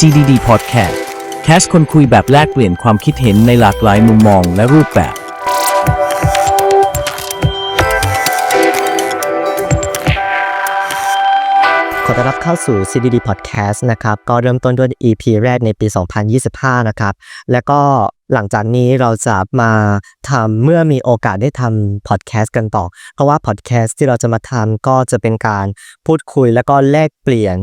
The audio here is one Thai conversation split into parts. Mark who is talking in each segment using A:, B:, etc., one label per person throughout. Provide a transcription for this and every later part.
A: CDD Podcast แคสคนคุยแบบแลกเปลี่ยนความคิดเห็นในหลากหลายมุมมองและรูปแบบ
B: ขอต้อนรับเข้าสู่ CDD Podcast นะครับก็เริ่มต้นด้วย EP แรกในปี 2025 นะครับแล้วก็หลังจากนี้เราจะมาเมื่อมีโอกาสได้ทำ Podcast กันต่อเพราะว่า Podcast ที่เราจะมาทำก็จะเป็นการพูดคุยแล้วก็แลกเปลี่ยน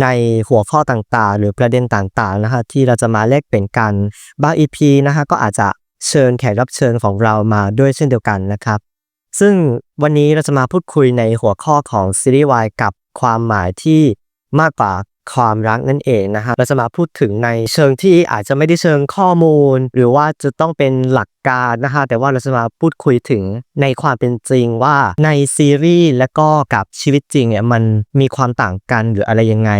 B: ในหัวข้อต่างๆหรือประเด็นต่างๆนะฮะที่เราจะมาแลกเปลี่ยนกันบาง EP นะฮะก็อาจจะเชิญแขกรับเชิญของเรามาด้วยเช่นเดียวกันนะครับซึ่งวันนี้เราจะมาพูดคุยในหัวข้อของซีรีส์วายกับความหมายที่มากกว่าความรักนั่นเองนะฮะเราจะมาพูดถึงในเชิงที่อาจจะไม่ได้เชิงข้อมูลหรือว่าจะต้องเป็นหลักการนะฮะแต่ว่าเราจะมาพูดคุยถึงในความเป็นจริงว่าในซีรีส์และก็กับชีวิตจริงเนี่ยมันมีความต่างกันหรืออะไรยังไง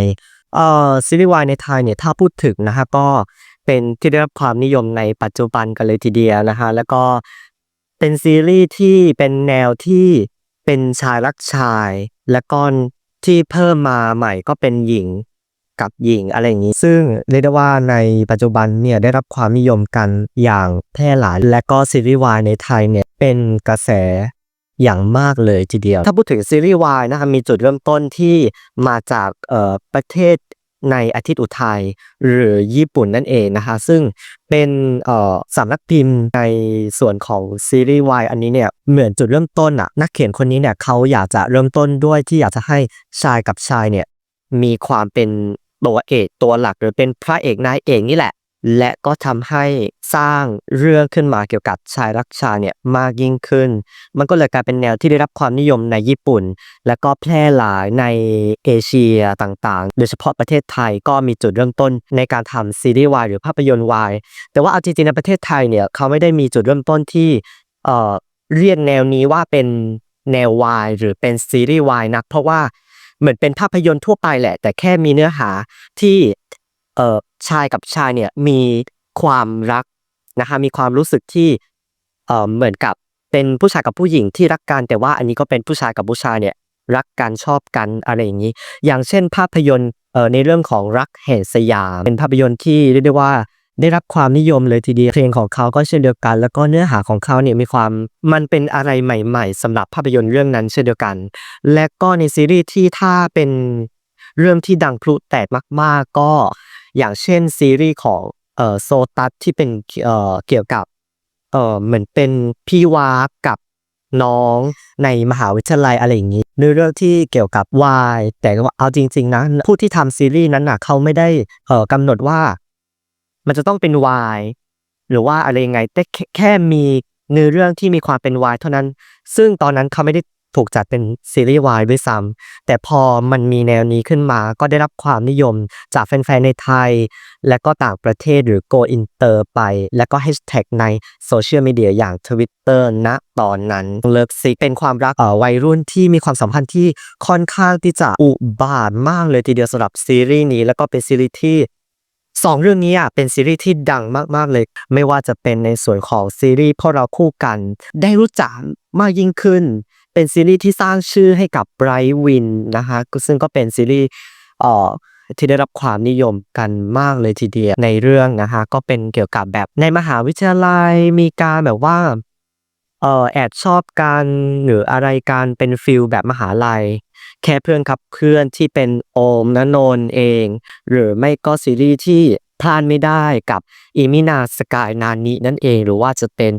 B: ซีรีส์วายในไทยเนี่ยถ้าพูดถึงนะฮะก็เป็นที่ได้รับความนิยมในปัจจุบันกันเลยทีเดียวนะฮะแล้วก็เป็นซีรีส์ที่เป็นแนวที่เป็นชายรักชายและก็ที่เพิ่มมาใหม่ก็เป็นหญิงกับหญิงอะไรอย่างนี้ซึ่งเรียกได้ว่าในปัจจุบันเนี่ยได้รับความนิยมกันอย่างแพร่หลายและก็ซีรีส์วายในไทยเนี่ยเป็นกระแสอย่างมากเลยทีเดียวถ้าพูดถึงซีรีส์วายนะครับมีจุดเริ่มต้นที่มาจากประเทศในอาทิตย์อุทัยหรือญี่ปุ่นนั่นเองนะคะซึ่งเป็นสำนักพิมพ์ในส่วนของซีรีส์วายอันนี้เนี่ยเหมือนจุดเริ่มต้นนักเขียนคนนี้เนี่ยเขาอยากจะเริ่มต้นด้วยที่อยากจะให้ชายกับชายเนี่ยมีความเป็นตัวเอกตัวหลักหรือเป็นพระเอกนายเอกนี่แหละและก็ทำให้สร้างเรื่องขึ้นมาเกี่ยวกับชายรักชายเนี่ยมากยิ่งขึ้นมันก็เลยกลายเป็นแนวที่ได้รับความนิยมในญี่ปุ่นและก็แพร่หลายในเอเชียต่างๆโดยเฉพาะประเทศไทยก็มีจุดเริ่มต้นในการทำซีรีส์วายหรือภาพยนตร์วายแต่ว่าเอาจริงๆในประเทศไทยเนี่ยเขาไม่ได้มีจุดเริ่มต้นที่เรียกแนวนี้ว่าเป็นแนววายหรือเป็นซีรีส์วายนักเพราะว่าเหมือนเป็นภาพยนตร์ทั่วไปแหละแต่แค่มีเนื้อหาที่ชายกับชายเนี่ยมีความรักนะคะมีความรู้สึกที่เหมือนกับเป็นผู้ชายกับผู้หญิงที่รักกันแต่ว่าอันนี้ก็เป็นผู้ชายกับผู้ชายเนี่ยรักกันชอบกันอะไรอย่างนี้อย่างเช่นภาพยนตร์ในเรื่องของรักแห่งสยามเป็นภาพยนตร์ที่เรียกได้ว่าได้รับความนิยมเลยทีเดียวเพลงของเขาก็เช่นเดียวกันแล้วก็เนื้อหาของเขาเนี่ยมีความมันเป็นอะไรใหม่ๆสำหรับภาพยนตร์เรื่องนั้นเช่นเดียวกันและก็ในซีรีส์ที่ถ้าเป็นเรื่องที่ดังพลุแตกมากๆก็อย่างเช่นซีรีส์ของโซตัสที่เป็นเกี่ยวกับเหมือนเป็นพี่วากกับน้องในมหาวิทยาลัยอะไรอย่างงี้ในเรื่องที่เกี่ยวกับวายแต่ว่าเอาจริงๆนะผู้ที่ทำซีรีส์นั้นน่ะเขาไม่ได้กำหนดว่ามันจะต้องเป็นวายหรือว่าอะไรยังไงแต่แค่มีเนื้อเรื่องที่มีความเป็นวายเท่านั้นซึ่งตอนนั้นเขาไม่ได้ถูกจัดเป็นซีรีส์วายด้วยซ้ำแต่พอมันมีแนวนี้ขึ้นมาก็ได้รับความนิยมจากแฟนๆในไทยและก็ต่างประเทศหรือ Go Inter ไปและก็แฮชแท็กในโซเชียลมีเดียอย่าง Twitter ณตอนนั้นเลิฟซิกเป็นความรักวัยรุ่นที่มีความสัมพันธ์ที่ค่อนข้างที่จะอุบาทมากเลยทีเดียวสำหรับซีรีส์นี้แล้วก็เป็นซีรีส์ที่2เรื่องนี้เป็นซีรีส์ที่ดังมากๆเลยไม่ว่าจะเป็นในส่วนของซีรีส์พวกเราคู่กันได้รู้จักมากยิ่งขึ้นเป็นซีรีส์ที่สร้างชื่อให้กับไบรท์วินนะคะซึ่งก็เป็นซีรีส์ที่ได้รับความนิยมกันมากเลยทีเดียวในเรื่องนะคะก็เป็นเกี่ยวกับแบบในมหาวิทยาลัยมีการแบบว่าแอบชอบกันหรืออะไรกันเป็นฟีลแบบมหาลัยแค่เพื่อนครับเพื่อนที่เป็นโอมณนนท์เองหรือไม่ก็ซีรีส์ที่พลาดไม่ได้กับอิมินาสกายนานินั่นเองหรือว่าจะเป็น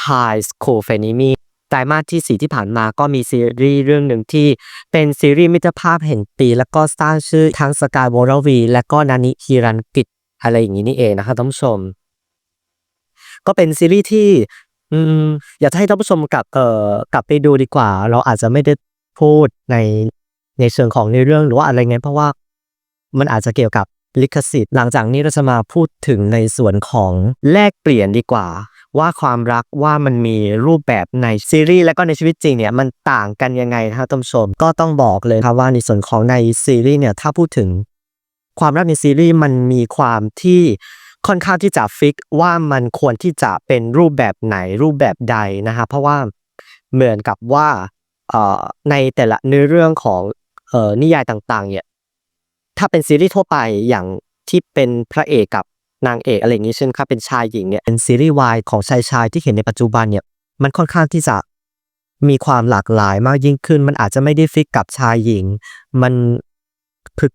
B: High School f r e n e m y ไตรมาสที่4ที่ผ่านมาก็มีซีรีส์เรื่องหนึ่งที่เป็นซีรีส์มิตรภาพแห่งปีแล้วก็สร้างชื่อทั้งสกายวรวีและก็นานิฮิรันกิจอะไรอย่างนี้นี่เองนะคะท่านผู้ชมก็เป็นซีรีส์ที่อยากให้ท่านผู้ชมกลับไปดูดีกว่าเราอาจจะไม่ได้พูดในเชิงของในเรื่องหรือว่าอะไรเงี้ยเพราะว่ามันอาจจะเกี่ยวกับลิขสิทธิ์หลังจากนี้เราจะมาพูดถึงในส่วนของแลกเปลี่ยนดีกว่าว่าความรักว่ามันมีรูปแบบในซีรีส์และก็ในชีวิตจริงเนี่ยมันต่างกันยังไงนะครับท่านผู้ชมก็ต้องบอกเลยครับว่าในส่วนของในซีรีส์เนี่ยถ้าพูดถึงความรักในซีรีส์มันมีความที่ค่อนข้างที่จะฟิกว่ามันควรที่จะเป็นรูปแบบไหนรูปแบบใดนะคะเพราะว่าเหมือนกับว่าในแต่ละเนื้อเรื่องของนิยายต่างๆเนี่ยถ้าเป็นซีรีส์ทั่วไปอย่าง ที่เป็นพระเอกกับนางเอกอะไรอย่างงี้ใช่ไหมครับเป็นชายหญิงเนี่ยเป็นซีรีส์วายของชายที่เห็นในปัจจุบันเนี่ยมันค่อนข้างที่จะมีความหลากหลายมากยิ่งขึ้นมันอาจจะไม่ได้ฟิกกับชายหญิงมัน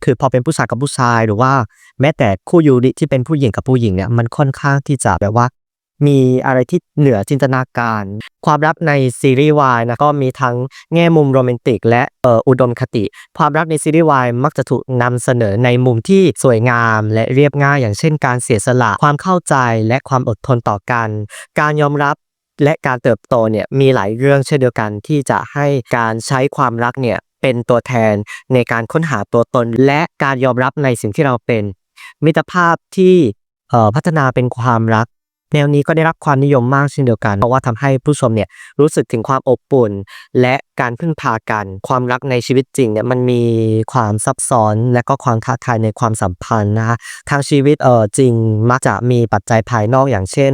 B: คือพอเป็นผู้ชายกับผู้ชายหรือว่าแม้แต่คู่ยูริที่เป็นผู้หญิงกับผู้หญิงเนี่ยมันค่อนข้างที่จะแบบว่ามีอะไรที่เหนือจินตนาการความรักในซีรีส์วายนะก็มีทั้งแง่มุมโรแมนติกและอุดมคติความรักในซีรีส์วายมักจะถูกนำเสนอในมุมที่สวยงามและเรียบง่ายอย่างเช่นการเสียสละความเข้าใจและความอดทนต่อกันการยอมรับและการเติบโตเนี่ยมีหลายเรื่องเช่นเดียวกันที่จะให้การใช้ความรักเนี่ยเป็นตัวแทนในการค้นหาตัวตนและการยอมรับในสิ่งที่เราเป็นมิตรภาพที่พัฒนาเป็นความรักแนวนี้ก็ได้รับความนิยมมากเช่นเดียวกันเพราะว่าทำให้ผู้ชมเนี่ยรู้สึกถึงความอบอุ่นและการพึ่งพากันความรักในชีวิตจริงเนี่ยมันมีความซับซ้อนและก็ความท้าทายในความสัมพันธ์นะคะทางชีวิตจริงมักจะมีปัจจัยภายนอกอย่างเช่น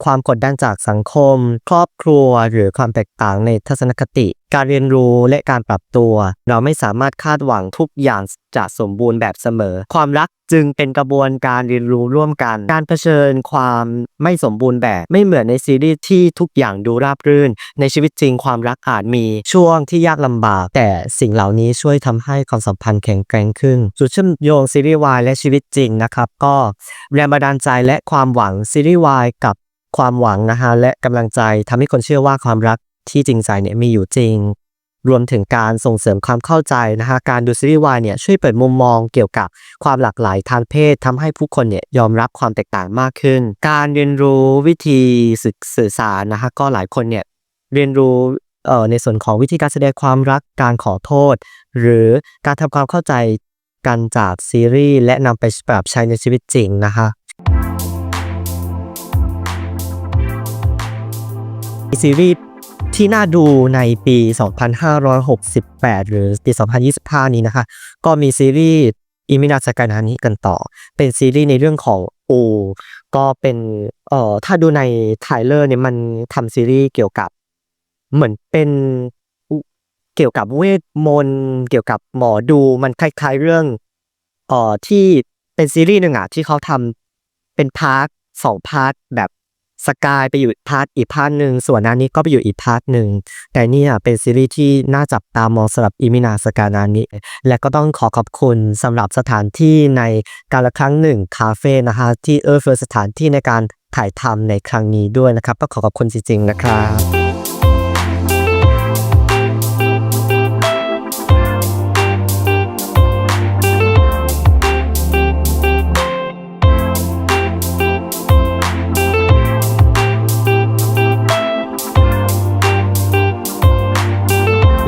B: ความกดดันจากสังคมครอบครัวหรือความแตกต่างในทัศนคติการเรียนรู้และการปรับตัวเราไม่สามารถคาดหวังทุกอย่างจะสมบูรณ์แบบเสมอความรักจึงเป็นกระบวนการเรียนรู้ร่วมกันการเผชิญความไม่สมบูรณ์แบบไม่เหมือนในซีรีส์ที่ทุกอย่างดูราบรื่นในชีวิตจริงความรักอาจมีช่วงที่ยากลำบากแต่สิ่งเหล่านี้ช่วยทำให้ความสัมพันธ์แข็งแกร่งขึ้นจุดเชื่อมโยงซีรีส์วายและชีวิตจริงนะครับก็แรงบันดาลใจและความหวังซีรีส์วายกับความหวังนะฮะและกำลังใจทำให้คนเชื่อว่าความรักที่จริงใจเนี่ยมีอยู่จริงรวมถึงการส่งเสริมความเข้าใจนะฮะการดูซีรีส์วายเนี่ยช่วยเปิดมุมมองเกี่ยวกับความหลากหลายทางเพศทำให้ผู้คนเนี่ยยอมรับความแตกต่างมากขึ้นการเรียนรู้วิธีสื่อสารนะฮะก็หลายคนเนี่ยเรียนรู้ในส่วนของวิธีการแสดงความรักการขอโทษหรือการทำความเข้าใจกันจากซีรีส์และนำไปปรับใช้ในชีวิตจริงนะคะซีรีส์ที่น่าดูในปี 2568 หรือปี 2025 นี้นะคะก็มีซีรีส์อิมินาสกานานิกันต่อเป็นซีรีส์ในเรื่องของก็เป็นถ้าดูในไทรลเลอร์เนี่ยมันทำซีรีส์เกี่ยวกับเหมือนเป็นเกี่ยวกับเวทมนต์เกี่ยวกับหมอดูมันคล้ายๆเรื่องที่เป็นซีรีส์หนึ่งที่เขาทำเป็นพาร์ท2พาร์ทแบบสกายไปอยู่พาร์ทอีกพาร์ทหนึ่งส่วนนั้นนี้ก็ไปอยู่อีกพาร์ทหนึ่งแต่เนี่ยเป็นซีรีส์ที่น่าจับตามองสำหรับอิมินาสกานานิและก็ต้องขอบคุณสำหรับสถานที่ในการละครั้งหนึ่งคาเฟ่นะคะที่เฟื้อสถานที่ในการถ่ายทำในครั้งนี้ด้วยนะครับก็ขอบคุณจริงๆนะครับ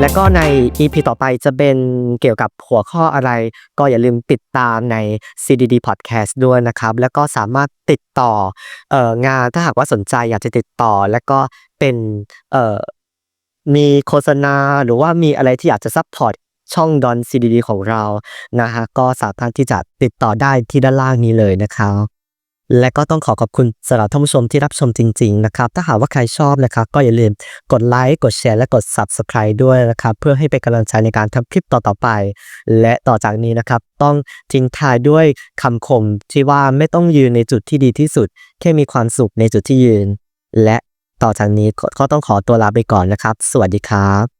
B: และก็ใน EP ต่อไปจะเป็นเกี่ยวกับหัวข้ออะไรก็อย่าลืมติดตามใน CDD Podcast ด้วยนะครับแล้วก็สามารถติดต่องานถ้าหากว่าสนใจอยากจะติดต่อแล้วก็เป็นมีโฆษณาหรือว่ามีอะไรที่อยากจะซัปพอร์ตช่องดอน CDD ของเรานะฮะก็สามารถที่จะติดต่อได้ที่ด้านล่างนี้เลยนะครับและก็ต้องขอบคุณสำหรับท่านผู้ชมที่รับชมจริงๆนะครับถ้าหากว่าใครชอบนะครับก็อย่าลืมกดไลค์กดแชร์และกด Subscribe ด้วยนะครับเพื่อให้เป็นกำลังใจในการทำคลิปต่อๆไปและต่อจากนี้นะครับต้องทิ้งท้ายด้วยคำคมที่ว่าไม่ต้องยืนในจุดที่ดีที่สุดแค่มีความสุขในจุดที่ยืนและต่อจากนี้ก็ต้องขอตัวลาไปก่อนนะครับสวัสดีครับ